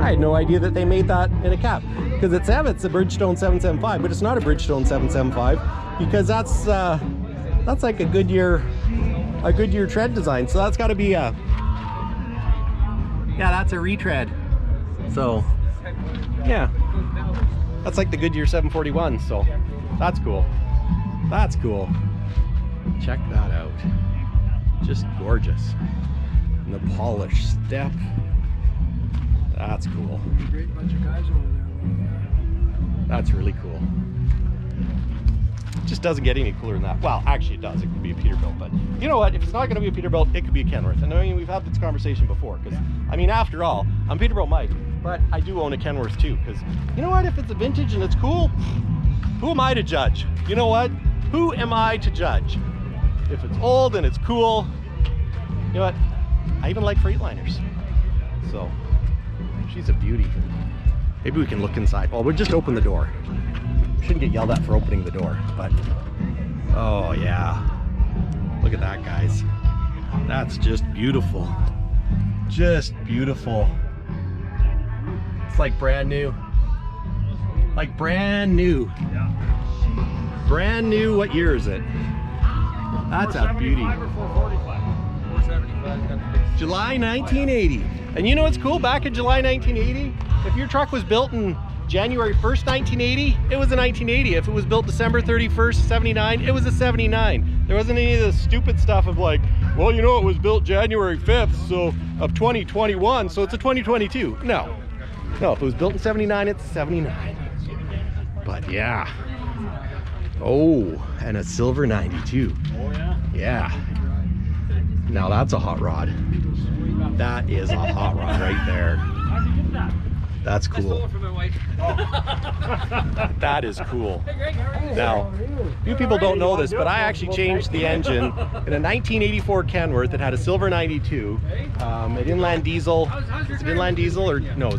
I had no idea that they made that in a cap. Because it's a Bridgestone 775, but it's not a Bridgestone 775 because that's like a Goodyear tread design. So that's got to be a, yeah, that's a retread. So yeah, that's like the Goodyear 741. So that's cool. That's cool. Check that out. Just gorgeous. And the polished step. That's cool. Great bunch of guys over there. That's really cool. It just doesn't get any cooler than that. Well, actually it does. It could be a Peterbilt, but you know what? If it's not going to be a Peterbilt, it could be a Kenworth. And I mean, we've had this conversation before because, I mean, after all, I'm Peterbilt Mike, but I do own a Kenworth too because, you know what? If it's a vintage and it's cool, who am I to judge? You know what? Who am I to judge? If it's old and it's cool, you know what? I even like Freightliners. So, she's a beauty. Maybe we can look inside. Well, we'll just open the door. Shouldn't get yelled at for opening the door, but oh yeah. Look at that, guys. That's just beautiful. Just beautiful. It's like brand new. Like brand new. Yeah. Brand new. What year is it? That's a beauty. 475. July 1980. And you know what's cool? Back in July 1980, if your truck was built in January 1st, 1980, it was a 1980. If it was built December 31st, 79, it was a 79. There wasn't any of the stupid stuff of like, well, you know, it was built January 5th, so of 2021, so it's a 2022. No, if it was built in 79, it's 79. But yeah. Oh, and a silver 92. Oh yeah? Yeah. Now that's a hot rod. That is a hot rod right there. That's cool. That is cool. Now, you people don't know this, but I actually changed the engine in a 1984 Kenworth that had a silver 92, an inland diesel. Is it inland diesel or no?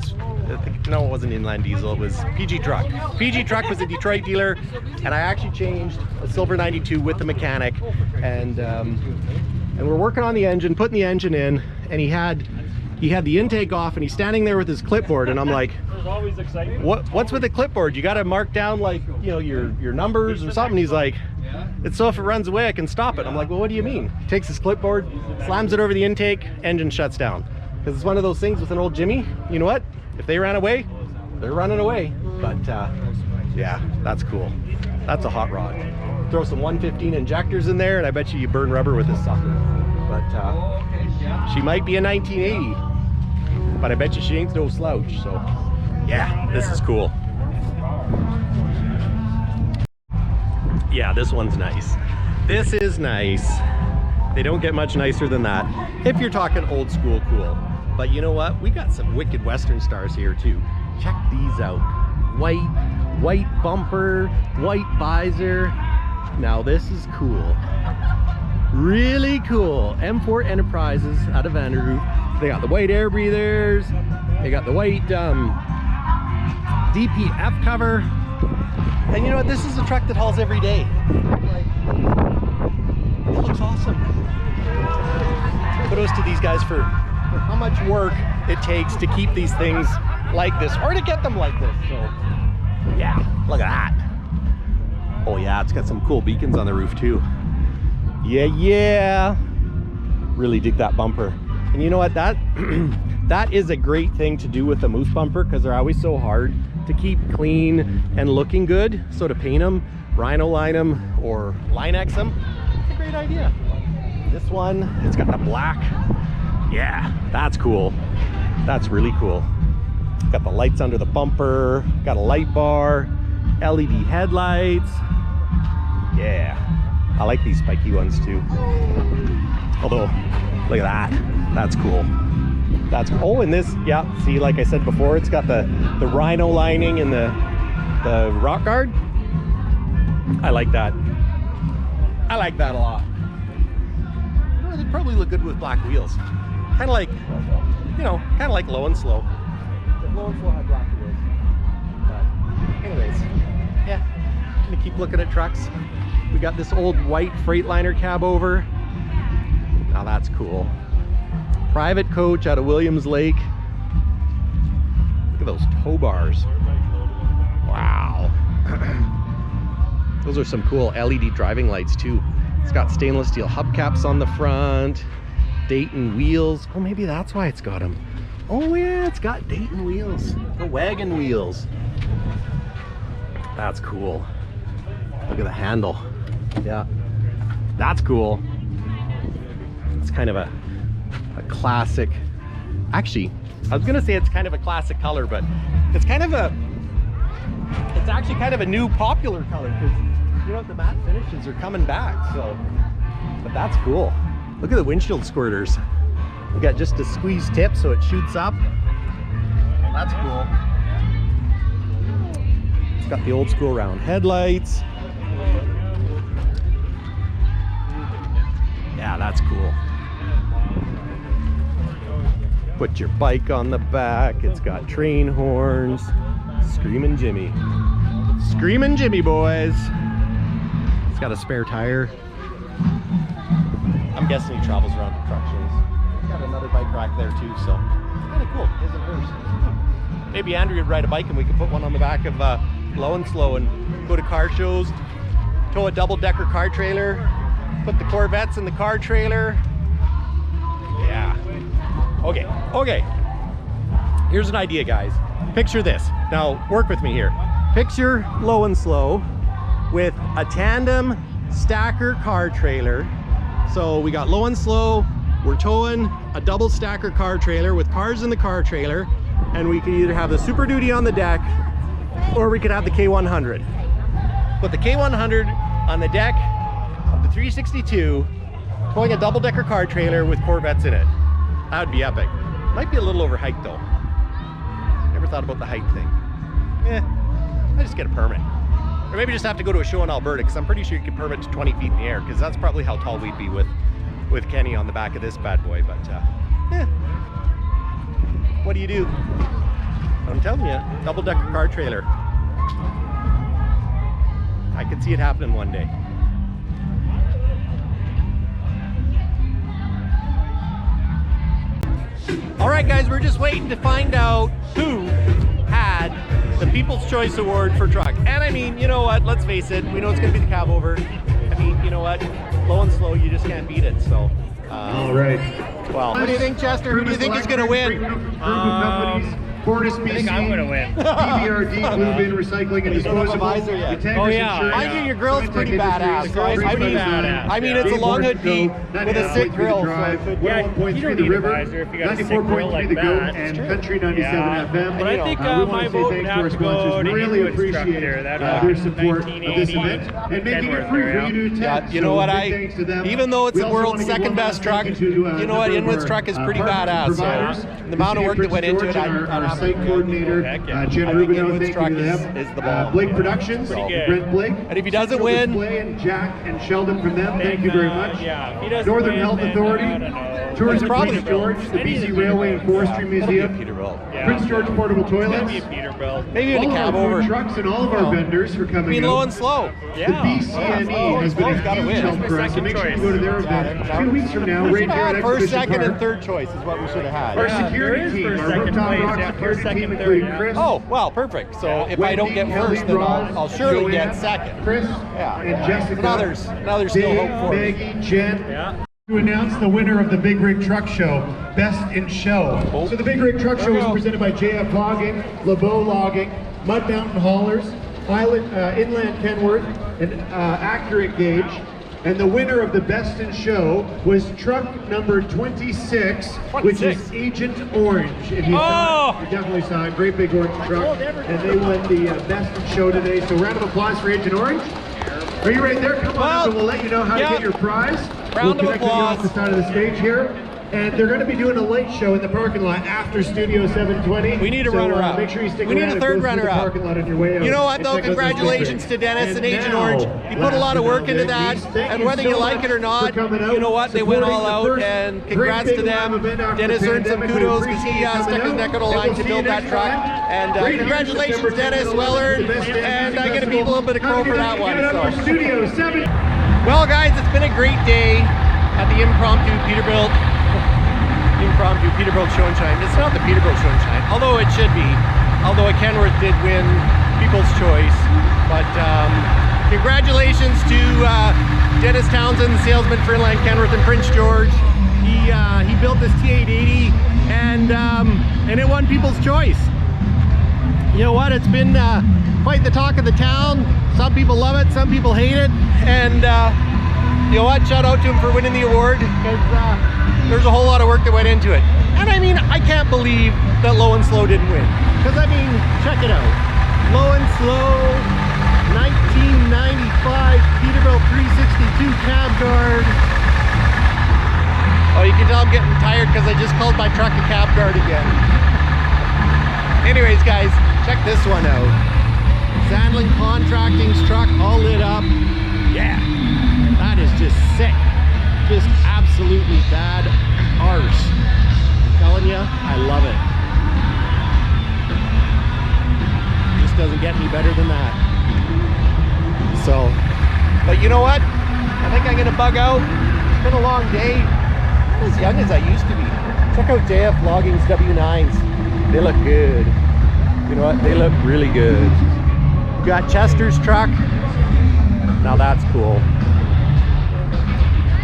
No, it wasn't inland diesel. It was PG Truck. PG Truck was a Detroit dealer, and I actually changed a silver 92 with the mechanic, and we're working on the engine, putting the engine in, and he had he had the intake off and he's standing there with his clipboard, and I'm like, what's with the clipboard? You got to mark down, like, you know, your numbers or something. He's like, it's so if it runs away I can stop it. I'm like, well, what do you mean? He takes his clipboard, slams it over the intake, engine shuts down. Because it's one of those things with an old Jimmy, you know what, if they ran away, they're running away. But yeah, that's cool. That's a hot rod. Throw some 115 injectors in there and I bet you burn rubber with this sucker. But she might be a 1980, but I bet you she ain't no slouch. So yeah, this is cool. Yeah, this one's nice. This is nice. They don't get much nicer than that if you're talking old school cool. But you know what? We got some wicked Western stars here too. Check these out. White bumper, white visor. Now this is cool. Really cool. M4 Enterprises out of Vanderhoof. They got the white air breathers. They got the white DPF cover. And you know what? This is a truck that hauls every day. Like, it looks awesome. Kudos to these guys for how much work it takes to keep these things like this, or to get them like this. So yeah, look at that. Oh yeah, it's got some cool beacons on the roof too. Yeah, really dig that bumper. And you know what, that that is a great thing to do with the moose bumper, because they're always so hard to keep clean and looking good. So to paint them, rhino line them, or Line-X them, it's a great idea. This one, it's got the black. Yeah, that's cool. That's really cool. Got the lights under the bumper, got a light bar, LED headlights. Yeah, I like these spiky ones too. Although, look at that. That's cool. That's, oh, and this, yeah, see, like I said before, it's got the rhino lining and the rock guard. I like that. I like that a lot. You know, they'd probably look good with black wheels. Kind of like, you know, kind of like Low and Slow. If Low and Slow had black wheels. But anyways, yeah, gonna keep looking at trucks. We got this old white Freightliner cab over. Now that's cool. Private coach out of Williams Lake. Look at those tow bars. Wow. Those are some cool LED driving lights too. It's got stainless steel hubcaps on the front. Dayton wheels. Oh, maybe that's why it's got them. Oh yeah, it's got Dayton wheels. The wagon wheels. That's cool. Look at the handle. Yeah, that's cool. It's kind of a classic. Actually, I was gonna say it's kind of a classic color, but it's kind of it's actually kind of a new popular color, because you know the matte finishes are coming back. So, but that's cool. Look at the windshield squirters. We got just a squeeze tip so it shoots up. That's cool. It's got the old school round headlights. Yeah, that's cool. Put your bike on the back. It's got train horns. Screamin' Jimmy. Screamin' Jimmy, boys. It's got a spare tire. I'm guessing he travels around to truck shows. He's got another bike rack there too, so it's kind of cool. Isn't hers? Maybe Andrew would ride a bike and we could put one on the back of Low and Slow and go to car shows, tow a double-decker car trailer, put the Corvettes in the car trailer. Yeah. Okay. Here's an idea, guys. Picture this. Now, work with me here. Picture Low and Slow with a tandem stacker car trailer. So we got Low and Slow, we're towing a double stacker car trailer with cars in the car trailer, and we could either have the Super Duty on the deck or we could have the K100. Put the K100 on the deck of the 362, towing a double decker car trailer with Corvettes in it. That would be epic. Might be a little overhyped though. Never thought about the height thing. I just get a permit. Or maybe just have to go to a show in Alberta, because I'm pretty sure you can permit to 20 feet in the air, because that's probably how tall we'd be with Kenny on the back of this bad boy. But what do you do? I'm telling you, double-decker car trailer. I could see it happening one day. All right, guys, we're just waiting to find out who had the People's Choice Award for truck. And I mean, you know what? Let's face it. We know it's going to be the cab over. I mean, you know what? Low and slow, you just can't beat it. So, all right. Well, what do you think, Chester? Who do you think is going to win? Fortis BC, I think I'm going to win. PBRD, Blue Bin Recycling and You don't have a Disposal. visor yet. Oh, yeah. Mind you, your grill's pretty badass. So I mean, it's a Dave long hood Horton peak Co, with a sick 98.3 grill. The Drive, So it could Yeah, 101.3 you don't The need a River, visor if you got a sick grill 94.3 like The Goat, that. and true. Country 97 Yeah. FM. But I think we want my to say vote thanks would to our have to go sponsors. to Really Kenworth's truck appreciate there. That their support of this 1980 event and making it Kenworth free there, for you to Yeah, attend. you know So what? big thanks to them. Even though it's We the also world's want to give second one best last truck, thank you to, you know what? a number of Inwood's our, truck is pretty partners and badass. So providers. the amount of work that went into it, Our I'm site coordinator, Heck yeah. Jen I think Rubino, Inwood's thank you truck to is- them. is the ball. Blake Productions, Pretty good. Brent Blake. And if he doesn't Central win- Display and Jack and Sheldon from them, thank you very much. Yeah, if he doesn't Northern win, Health then, Authority, I don't know. Tourism Probably Prince George, the BC Anything Railway and Forestry It'll be a Museum, Peterbilt. Yeah. Prince George Portable It's gonna Toilets, be a Peterbilt. Maybe even a all cab of our over. food trucks and all of our vendors for coming Being out. low and slow. Yeah. The BCNE has been a gotta huge win. help That's for my us, so second make sure you choice. go to their event 2 weeks from now, We right should here have at had first, Exhibition second, and Park. third choice is what we should have had. Our Yeah, security there is team, first, our second rooftop place, rock yeah, security first, second, team, third, including yeah. Chris, Oh, well, perfect. So if I don't get Wendy, first, then Kelly, I'll surely Joanne, get second. Chris, Yeah. and Jessica. Now there's still Dave, hope for me. Maggie, Jen. Yeah. To announce the winner of the Big Rig Truck Show, Best in Show. Oh. So the Big Rig Truck Show we was go. presented by JF Logging, LeBeau Logging, Mud Mountain Haulers, Inland Kenworth, and Accurate Gauge. And the winner of the Best in Show was truck number 26, which is Agent Orange. If you saw it, you definitely saw it. Great big orange truck. And they won the Best in Show today. So round of applause for Agent Orange. Are you right there? Come on up and we'll let you know how to get your prize. Round of we'll connect with you off applause. the side of the stage here. And they're going to be doing a light show in the parking lot after Studio 720. We need a so, runner-up. Make sure you stick We need around a and third go through the runner-up. parking lot on your way out. You know what, and though? check out this Congratulations big to Dennis and Agent now, Orange. He put a lot of work into that, and whether you like it or not, you know what? They went all out, and congrats to them. Dennis earned some kudos because he stuck his neck on the line to build that truck. And congratulations, Dennis. Well earned. And I'm going to be a little bit of crow for that one. So. Studio 7. Well, guys, it's been a great day at the impromptu Peterbilt Show and Shine. It's not the Peterbilt Show and Shine, although it should be. Although a Kenworth did win People's Choice. But congratulations to Dennis Townsend, the salesman for Inland Kenworth in Prince George. He built this T880 and it won People's Choice. You know what? It's been quite the talk of the town. Some people love it, some people hate it, and you know what? Shout out to him for winning the award because there's a whole lot of work that went into it. And I mean, I can't believe that Low and Slow didn't win. Because I mean, check it out. Low and Slow, 1995 Peterbilt 362 cab guard. Oh, you can tell I'm getting tired because I just called my truck a cab guard again. Anyways, guys, check this one out. Sandling Contracting's truck all lit up. Yeah, that is just sick. Just absolutely bad arse. I'm telling you, I love it. Just doesn't get any better than that. So, but you know what? I think I'm gonna bug out. It's been a long day. I'm not as young as I used to be. Check out JF Logging's W9s. They look good. You know what? They look really good. We got Chester's truck. Now that's cool.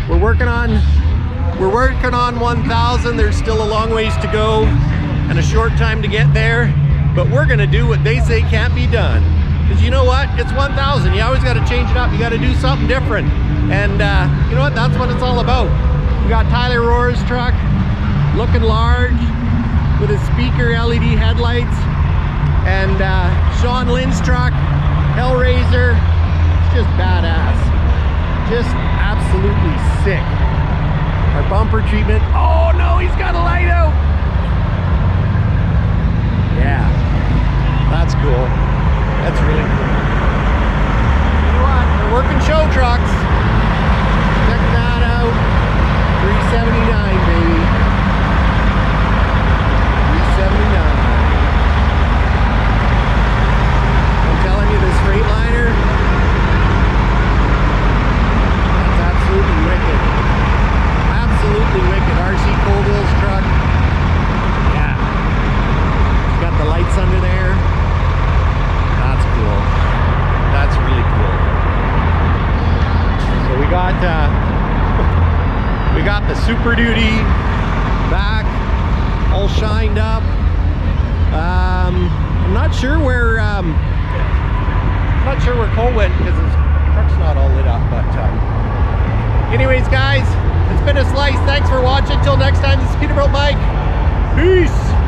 We're working on 1,000. There's still a long ways to go and a short time to get there, but we're gonna do what they say can't be done. Because you know what? It's 1,000. You always got to change it up. You got to do something different. And you know what? That's what it's all about. We got Tyler Rohr's truck, looking large with his speaker LED headlights, and Sean Lynn's truck, Hellraiser. It's just badass. Just absolutely sick. Our bumper treatment. Oh no, he's got a light out. Yeah, that's cool. That's really cool. You know what? We're working show trucks. Check that out. 379, baby. 379. I'm telling you, this Freightliner, that's absolutely wicked. Absolutely wicked. RC Colville's truck. got the Super Duty back, all shined up. I'm not sure where Cole went because his truck's not all lit up. But anyways, guys, it's been a slice. Thanks for watching. Till next time, this is Peterbilt Mike. Peace.